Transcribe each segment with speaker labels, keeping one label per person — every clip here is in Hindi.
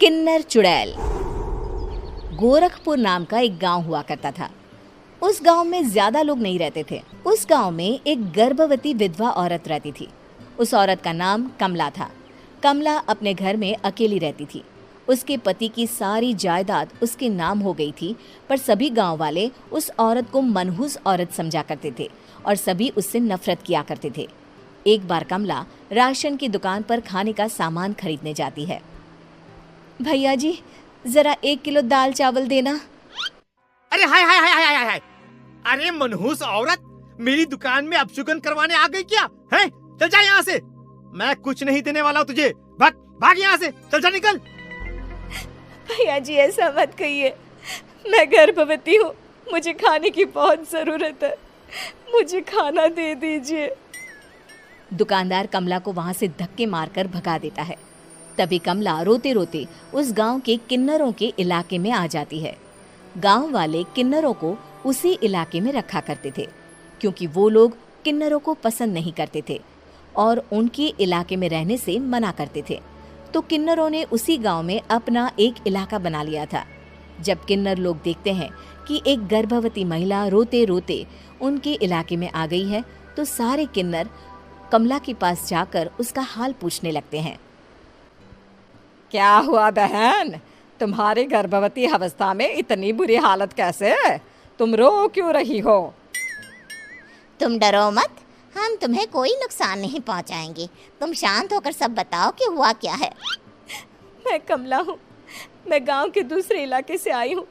Speaker 1: किन्नर चुड़ैल। गोरखपुर नाम का एक गांव हुआ करता था। उस गांव में ज्यादा लोग नहीं रहते थे। उस गांव में एक गर्भवती विधवा औरत रहती थी। उस औरत का नाम कमला था। कमला अपने घर में अकेली रहती थी। उसके पति की सारी जायदाद उसके नाम हो गई थी, पर सभी गांव वाले उस औरत को मनहूस औरत समझा करते थे और सभी उससे नफरत किया करते थे। एक बार कमला राशन की दुकान पर खाने का सामान खरीदने जाती है। भैया जी, जरा 1 किलो दाल चावल देना।
Speaker 2: अरे हाय हाय हाय हाय हाय हाय! अरे मनहूस औरत, मेरी दुकान में अपशुगन करवाने आ गई क्या? हैं? चल जा यहाँ से। मैं कुछ नहीं देने वाला हूँ तुझे। भाग भाग यहाँ से, चल जा निकल।
Speaker 1: भैया जी, ऐसा मत कहिए। मैं गर्भवती हूँ, मुझे खाने की बहुत जरूरत है। मुझे खाना दे दीजिए। दुकानदार कमला को वहां से धक्के मारकर भगा देता है। तभी कमला रोते रोते उस गांव के किन्नरों के इलाके में आ जाती है। गांव वाले किन्नरों को उसी इलाके में रखा करते थे, क्योंकि वो लोग किन्नरों को पसंद नहीं करते थे और उनके इलाके में रहने से मना करते थे। तो किन्नरों ने उसी गांव में अपना एक इलाका बना लिया था। जब किन्नर लोग देखते हैं कि एक गर्भवती महिला रोते रोते उनके इलाके में आ गई है, तो सारे किन्नर कमला के पास जाकर उसका हाल पूछने लगते हैं।
Speaker 3: क्या हुआ बहन, तुम्हारी गर्भवती अवस्था में इतनी बुरी हालत कैसे? तुम रो क्यों रही हो?
Speaker 4: तुम डरो मत, हम तुम्हें कोई नुकसान नहीं पहुंचाएंगे। तुम शांत होकर सब बताओ कि हुआ क्या है।
Speaker 1: मैं कमला हूँ। मैं गांव के दूसरे इलाके से आई हूँ।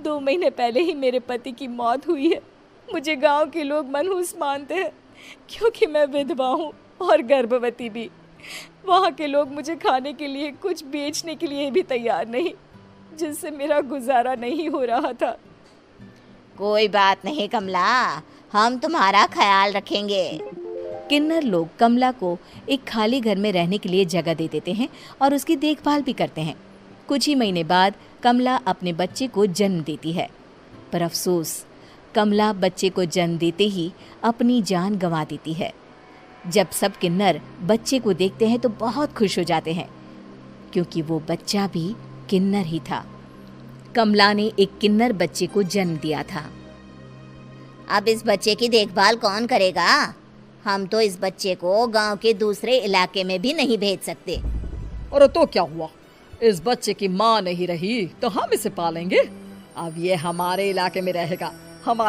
Speaker 1: 2 महीने पहले ही मेरे पति की मौत हुई है। मुझे गांव के लोग मनहूस मानते हैं, क्योंकि मैं विधवा हूँ और गर्भवती भी। वहाँ के लोग मुझे खाने के लिए कुछ बेचने के लिए भी तैयार नहीं, जिससे मेरा गुजारा नहीं हो रहा था।
Speaker 4: कोई बात नहीं कमला, हम तुम्हारा ख्याल रखेंगे।
Speaker 1: किन्नर लोग कमला को एक खाली घर में रहने के लिए जगह दे देते हैं और उसकी देखभाल भी करते हैं। कुछ ही महीने बाद कमला अपने बच्चे को जन्म देती है, पर अफसोस, कमला बच्चे को जन्म देते ही अपनी जान गंवा देती है। जब सब किन्नर बच्चे को देखते हैं तो बहुत खुश हो जाते हैं, क्योंकि वो बच्चा भी किन्नर ही था। कमला ने एक किन्नर बच्चे को जन्म दिया था।
Speaker 4: अब इस बच्चे की देखभाल कौन करेगा? हम तो इस बच्चे को गांव के दूसरे इलाके में भी नहीं भेज सकते।
Speaker 3: और तो क्या हुआ, इस बच्चे की माँ नहीं रही तो हम इसे पालेंगे। अब ये हमारे इलाके में रहेगा। हमारे